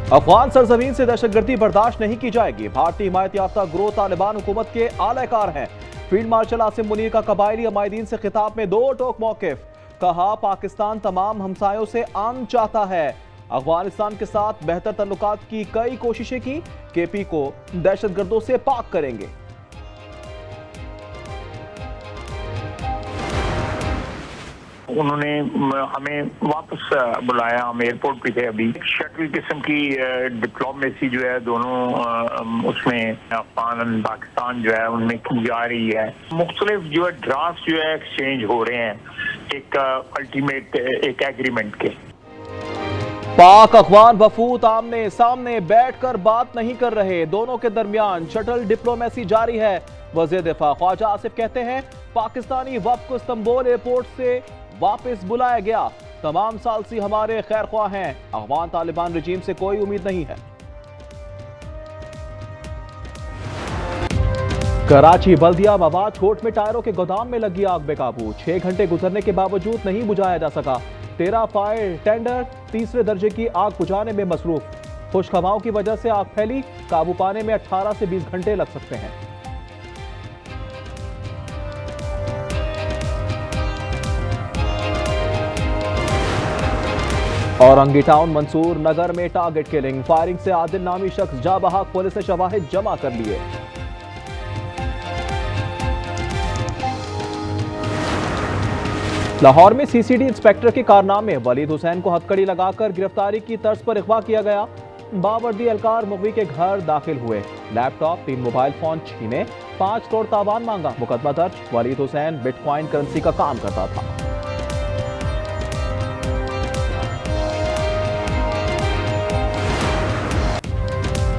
अफगान सरजमीन से दहशतगर्दी बर्दाश्त नहीं की जाएगी। भारतीय हिमायत याफ्ता गिरोह तालिबान हुकूमत के आलाकार हैं। फील्ड मार्शल आसिम मुनीर का कबायली अमायदीन से खिताब में दो टोक मौकिफ। कहा, पाकिस्तान तमाम हमसायों से अमन चाहता है। अफगानिस्तान के साथ बेहतर तल्लुकात की कई कोशिशें की। केपी को दहशतगर्दों से पाक करेंगे। उन्होंने हमें वापस बुलाया, हम एयरपोर्ट पे थे अभी। शटल किस्म की डिप्लोमेसी जो है दोनों उसमें अफगान पाकिस्तान जो है उनमें की जा रही है। मुख्तलिफ जो है ड्राफ्ट जो है एक्सचेंज हो रहे हैं एक अल्टीमेट एक एग्रीमेंट के। पाक अफगान वफूद आमने सामने बैठकर बात नहीं कर रहे। दोनों के दरमियान शटल डिप्लोमेसी जारी है। वज़ीर दिफा ख्वाजा आसिफ कहते हैं, पाकिस्तानी वफ़द को इस्तांबुल एयरपोर्ट से वापस बुलाया गया। तमाम सालसी हमारे खैर ख्वाह हैं। अफगान तालिबान रजीम से कोई उम्मीद नहीं है। कराची बल्दिया मवाद कोर्ट में टायरों के गोदाम में लगी आग बेकाबू। 6 घंटे गुजरने के बावजूद नहीं बुझाया जा सका। 13 फायर टेंडर तीसरे दर्जे की आग बुझाने में मसरूफ। खुश्क हवाओं की वजह से आग फैली। काबू पाने में 18 से 20 घंटे लग सकते हैं। औरंगी टाउन मंसूर नगर में टारगेट किलिंग। फायरिंग से आदिल नामी शख्स जा बहक। पुलिस ने शवाहिद जमा कर लिए। लाहौर में सीसीडी इंस्पेक्टर के कारनामे। वलीद हुसैन को हथकड़ी लगाकर गिरफ्तारी की तर्ज पर अगवा किया गया। बावर्दी एहलकार मुगवी के घर दाखिल हुए। लैपटॉप 3 मोबाइल फोन छीने। 5 करोड़ तावान मांगा। मुकदमा दर्ज। वलीद हुसैन बिटकॉइन करेंसी का काम करता था।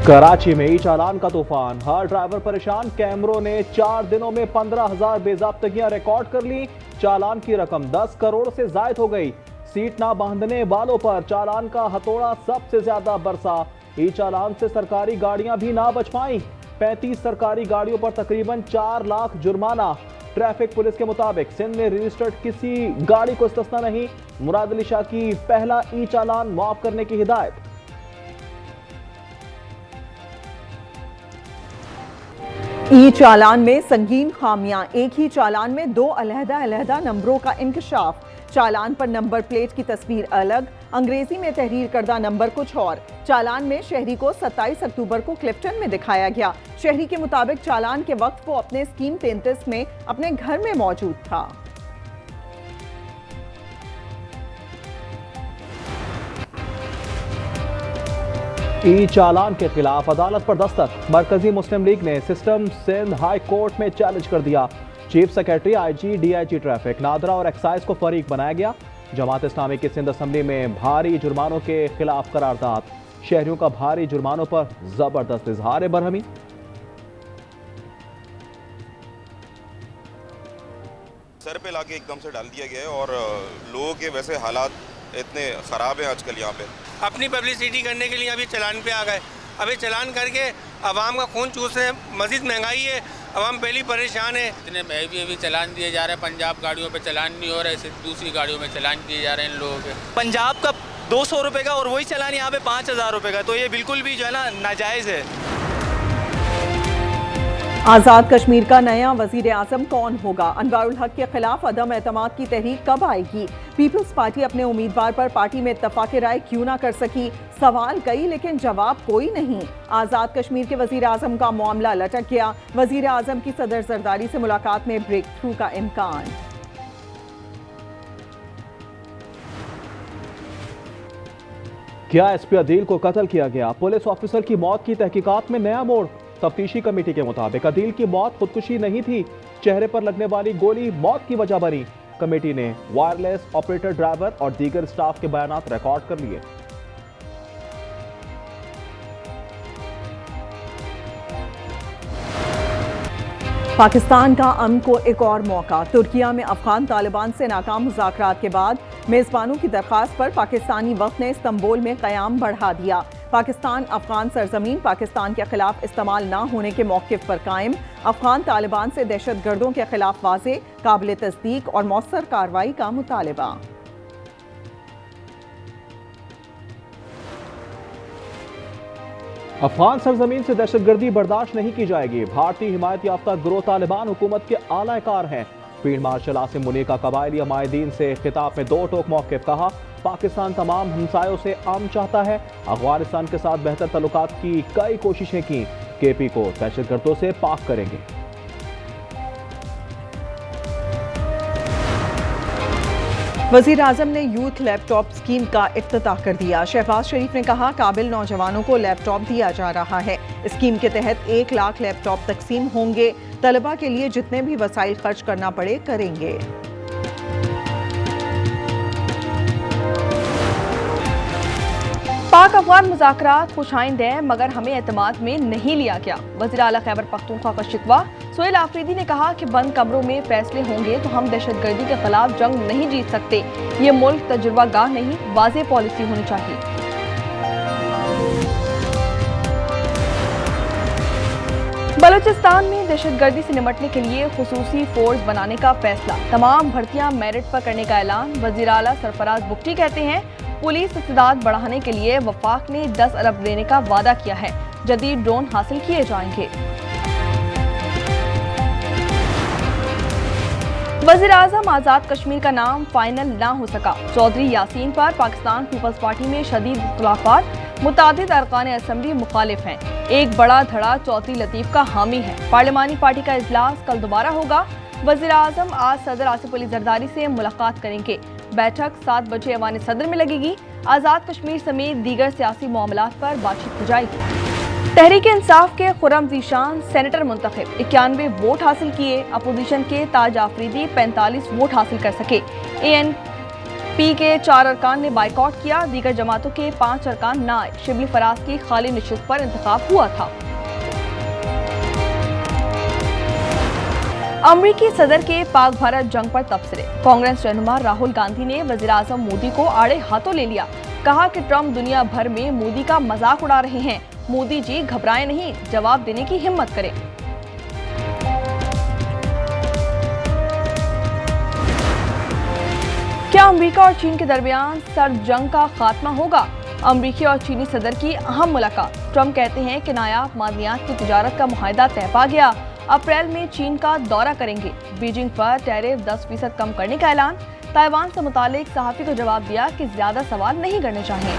कराची में ई चालान का तूफान। हर ड्राइवर परेशान। कैमरों ने 4 दिनों में 15,000 बेज़ाब्तगियां रिकॉर्ड कर ली। चालान की रकम 10 करोड़ से जायद हो गई। सीट ना बांधने वालों पर चालान का हथौड़ा सबसे ज्यादा बरसा। ई चालान से सरकारी गाड़ियां भी ना बच पाई। 35 सरकारी गाड़ियों पर तकरीबन 4 लाख जुर्माना। ट्रैफिक पुलिस के मुताबिक सिंध में रजिस्टर्ड किसी गाड़ी को इस्तिस्ना नहीं। मुराद अली शाह की पहला ई चालान माफ करने की हिदायत। ई चालान में संगीन खामियां। एक ही चालान में 2 अलहदा नंबरों का इंकशाफ। चालान पर नंबर प्लेट की तस्वीर अलग। अंग्रेजी में तहरीर करदा नंबर कुछ और। चालान में शहरी को 27 अक्टूबर को क्लिफ्टन में दिखाया गया। शहरी के मुताबिक चालान के वक्त वो अपने स्कीम 33 में अपने घर में मौजूद था। ई चालान के खिलाफ अदालत पर दस्तक। मरकजी मुस्लिम लीग ने सिस्टम सिंध हाई कोर्ट में चैलेंज कर दिया। Chief secretary, IG, DIG traffic, NADRA और एक्साइज को फरीक बनाया गया। जमात इस्लामी की सिंध असम्बली में भारी जुर्मानों के खिलाफ करारदाद। शहरियों का भारी जुर्मानों पर जबरदस्त इजहार बरहमी। सर पे लाके एकदम से डाल दिया गया है और लोगों के वैसे हालात इतने ख़राब हैं आजकल यहाँ पे। अपनी पब्लिसिटी करने के लिए अभी चालान पे आ गए। अभी चालान करके अवाम का खून चूस रहे हैं। मज़ीद महंगाई है, अवाम पहली परेशान है। इतने अभी चालान दिए जा रहे हैं। पंजाब गाड़ियों पे चालान नहीं हो रहे, सिर्फ दूसरी गाड़ियों में चालान दिए जा रहे हैं इन लोगों के। पंजाब का 200 रुपये का और वही चालान यहाँ पे 5,000 रुपये का, तो ये बिल्कुल भी जो है ना नाजायज़ है। आज़ाद कश्मीर का नया वज़ीर आज़म कौन होगा? अनवारुल हक के खिलाफ अदम एतमाद की तहरीक कब आएगी? पीपल्स पार्टी अपने उम्मीदवार पर पार्टी में इत्तफाक राय क्यों ना कर सकी? सवाल कई लेकिन जवाब कोई नहीं। आज़ाद कश्मीर के वज़ीर आज़म का मामला लटक गया। वज़ीर आज़म की सदर जरदारी से मुलाकात में ब्रेक थ्रू का इम्कान। क्या एसपी अदील को कत्ल किया गया? पुलिस ऑफिसर की मौत की तहकीकात में नया मोड़। तफ्तीशी कमेटी के मुताबिक अदील की मौत खुदकुशी नहीं थी। चेहरे पर लगने वाली गोली मौत की वजह बनी। कमेटी ने वायरलेस ऑपरेटर, ड्राइवर और दीगर स्टाफ के बयानात रिकॉर्ड कर लिए। पाकिस्तान का अमन को एक और मौका। तुर्किया में अफगान तालिबान से नाकाम मुज़ाकरात के बाद मेज़बानों की दरख्वास्त पर पाकिस्तानी वफ़द ने इस्तांबुल में क़याम बढ़ा दिया। पाकिस्तान अफगान सरजमीन पाकिस्तान के खिलाफ इस्तेमाल न होने के मौक़िफ़ पर कायम। अफगान तालिबान से दहशतगर्दों के खिलाफ वाज़ेह, काबिल तस्दीक और मौसर कार्रवाई का मुतालबा। अफगान सरजमीन से दहशतगर्दी बर्दाश्त नहीं की जाएगी। भारतीय हिमायत याफ्ता गिरोह तालिबान हुकूमत के आलाकार हैं। फील्ड मार्शल आसिम मुनी का कबायली अमायदीन से खिताब में दो टोक मौक़िफ़। कहा, पाकिस्तान तमाम हमसायों से अमन चाहता है। अफगानिस्तान के साथ बेहतर तल्लुकात की कई कोशिशें की। केपी को दहशतगर्दों से पाक करेंगे। वज़ीर आज़म ने यूथ लैपटॉप स्कीम का इफ्तिताह कर दिया। शहबाज शरीफ ने कहा, काबिल नौजवानों को लैपटॉप दिया जा रहा है। स्कीम के तहत 1 लाख लैपटॉप तकसीम होंगे। तलबा के लिए जितने भी वसाइल खर्च करना पड़े करेंगे। पाक अफगान मुज़ाकरात खुशाइंद हैं, मगर हमें एतमाद में नहीं लिया गया। वज़ीर आला खैबर पख्तूनख्वा का शिकवा। सोहेल आफरीदी ने कहा कि बंद कमरों में फैसले होंगे तो हम दहशतगर्दी के खिलाफ जंग नहीं जीत सकते। ये मुल्क तजुर्बा गाह नहीं, वाज़ेह पॉलिसी होनी चाहिए। बलूचिस्तान में दहशतगर्दी से निपटने के लिए खुसूसी फोर्स बनाने का फैसला। तमाम भर्तियां मेरिट पर करने का ऐलान। वज़ीर आला सरफराज बुगटी कहते हैं, पुलिस इस्तेदाद बढ़ाने के लिए वफाक ने 10 अरब देने का वादा किया है। जदीद ड्रोन हासिल किए जाएंगे। वज़ीर आज़म आज़ाद कश्मीर का नाम फाइनल ना हो सका। चौधरी यासीन पर पाकिस्तान पीपल्स पार्टी में शदीद इख्तिलाफात। मुतादिद अरकान असम्बली मुखालिफ हैं। एक बड़ा धड़ा चौधरी लतीफ़ का हामी है। पार्लिमानी पार्टी का इजलास कल दोबारा होगा। वज़ीर आज़म आज सदर आसिफ अली जरदारी से मुलाकात करेंगे। बैठक 7 बजे ऐवान सदर में लगेगी। आज़ाद कश्मीर समेत दीगर सियासी मामलात पर बातचीत हो जाएगी। तहरीक इंसाफ के खुर्रम ज़ीशान सेनेटर मुंतखब 91 वोट हासिल किए। अपोजिशन के ताज आफरीदी 45 वोट हासिल कर सके। ANP के 4 अरकान ने बाइकआउट किया। दीगर जमातों के 5 अरकान न आए। शिबली फराज की खाली नशिस्त पर इंतखाब हुआ था। अमरीकी सदर के पाक भारत जंग पर तबसरे। कांग्रेस रहनुमा राहुल गांधी ने वज़ीर आज़म मोदी को आड़े हाथों ले लिया। कहा कि ट्रंप दुनिया भर में मोदी का मजाक उड़ा रहे हैं। मोदी जी घबराएं नहीं, जवाब देने की हिम्मत करें। क्या अमेरिका और चीन के दरमियान सर्द जंग का खात्मा होगा? अमरीकी और चीनी सदर की अहम मुलाकात। ट्रंप कहते हैं कि नायाब मादनियात की तिजारत का मुआहदा तय पा गया। अप्रैल में चीन का दौरा करेंगे। बीजिंग पर टैरिफ 10% कम करने का ऐलान। ताइवान से मुतालिक सहाफ़ी को जवाब दिया कि ज्यादा सवाल नहीं करने चाहिए।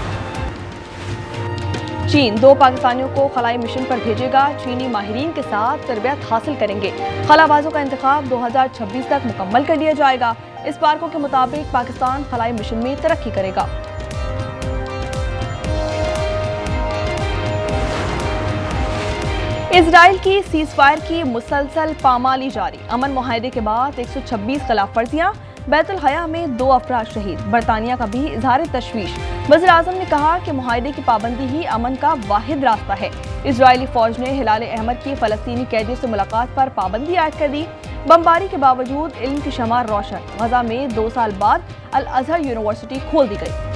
चीन 2 पाकिस्तानियों को खलाई मिशन पर भेजेगा। चीनी माहिरीन के साथ तरबियत हासिल करेंगे। खलाबाजों का इंतखाब 2026 तक मुकम्मल कर लिया जाएगा। इस पार्कों के मुताबिक पाकिस्तान खलाई मिशन में तरक्की करेगा। इजराइल की सीज़फायर की मुसलसल पामाली जारी। अमन मुआहदे के बाद 126 खिलाफ वर्जियां। बैतुल हया में 2 अफराद शहीद। बरतानिया का भी इजहार तशवीश। वज़ीर आज़म ने कहा कि मुआहदे की पाबंदी ही अमन का वाहिद रास्ता है। इजरायली फौज ने हिलाल अहमद की फ़लस्तीनी कैदियों से मुलाकात पर पाबंदी आयद कर दी। बमबारी के बावजूद इल्म की शमार रोशन। गजा में 2 साल बाद अल अज़हर यूनिवर्सिटी खोल दी गई।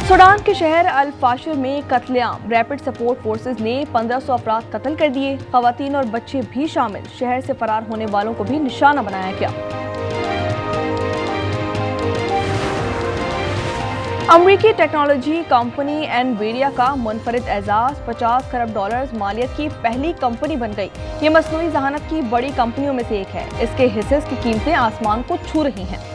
सूडान के शहर अल फाशिर में कत्लेआम। रैपिड सपोर्ट फोर्सेज ने 1500 अफराद कत्ल कर दिए। खवातीन और बच्चे भी शामिल। शहर से फरार होने वालों को भी निशाना बनाया गया। अमरीकी टेक्नोलॉजी कंपनी एनवीडिया का मुनफरिद एजाज। $50 खरब मालियत की पहली कंपनी बन गई। ये मसनूई जहानत की बड़ी कंपनियों में से एक है। इसके हिस्से की कीमतें आसमान को छू रही हैं।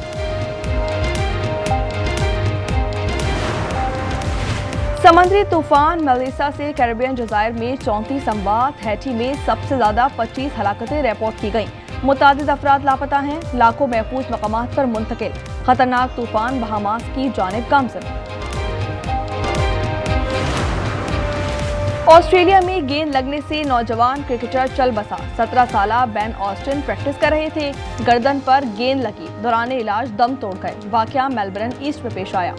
समुद्री तूफान मेलिसा से कैरिबियन जज़ायर में 34 अमवात। हैटी में सबसे ज्यादा 25 हलाकतें रिपोर्ट की गईं। मुतादिद अफराद लापता हैं। लाखों महफूज मकामात पर मुंतकिल। खतरनाक तूफान बहामास की जानिब गामज़न। ऑस्ट्रेलिया में गेंद लगने से नौजवान क्रिकेटर चल बसा। 17 साला बेन ऑस्टिन प्रैक्टिस कर रहे थे। गर्दन पर गेंद लगी। दौरान इलाज दम तोड़ गए। वाकया मेलबर्न ईस्ट में पेश आया।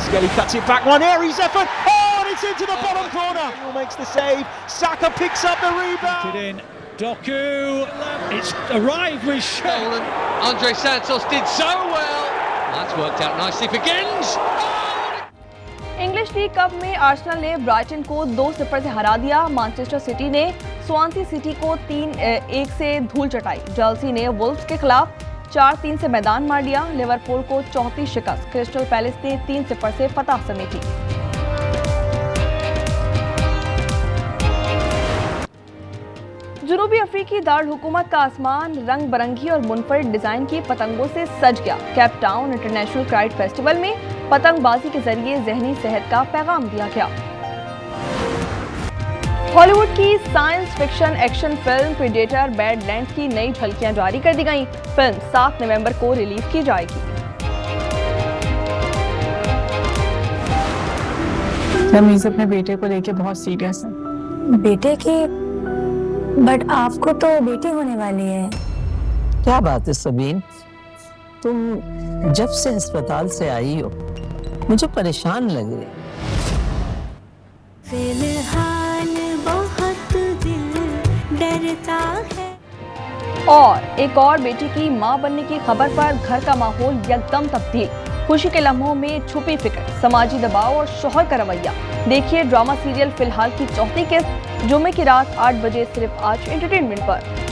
Skelly cuts it back, one Aries effort, oh, and it's into the bottom corner. Makes the save, Saka picks up the rebound. It in, Doku, it's arrived with stolen. Andre Santos did so well. That's worked out nicely for Gins. English league cup में Arsenal ने Brighton को 2-0 से हरा दिया। Manchester city ने Swansea city को 3-1 से धूल चटाई। चेल्सी ने वुल्व्स के खिलाफ 4-3 से मैदान मार लिया। लिवरपूल को चौथी शिकस्त। क्रिस्टल पैलेस ने 3-0 से फतह समेटी। जनूबी अफ्रीकी दारुल हुकूमत का आसमान रंग बिरंगी और मुनफरिद डिजाइन की पतंगों से सज गया। Cape Town international kite festival में पतंगबाजी के जरिए जहनी सेहत का पैगाम दिया गया। हॉलीवुड की science fiction action film predator badlands की नई झलकियां जारी कर दी गईं। फिल्म 7 नवंबर को रिलीज की जाएगी। रमीज अपने बेटे को लेके बहुत सीरियस है। बेटे की? बट आपको तो बेटी होने वाली है। क्या बात है सबीन, तुम जब से अस्पताल से आई हो मुझे परेशान लग रही। फिलहाल बहुत दिल डरता है। और एक और बेटी की मां बनने की खबर पर घर का माहौल एकदम तब्दील। खुशी के लम्हों में छुपी फिक्र, समाजी दबाव और शौहर का रवैया। देखिए ड्रामा सीरियल फिलहाल की चौथी किस्त जुम्मे की रात 8 बजे सिर्फ आज एंटरटेनमेंट पर।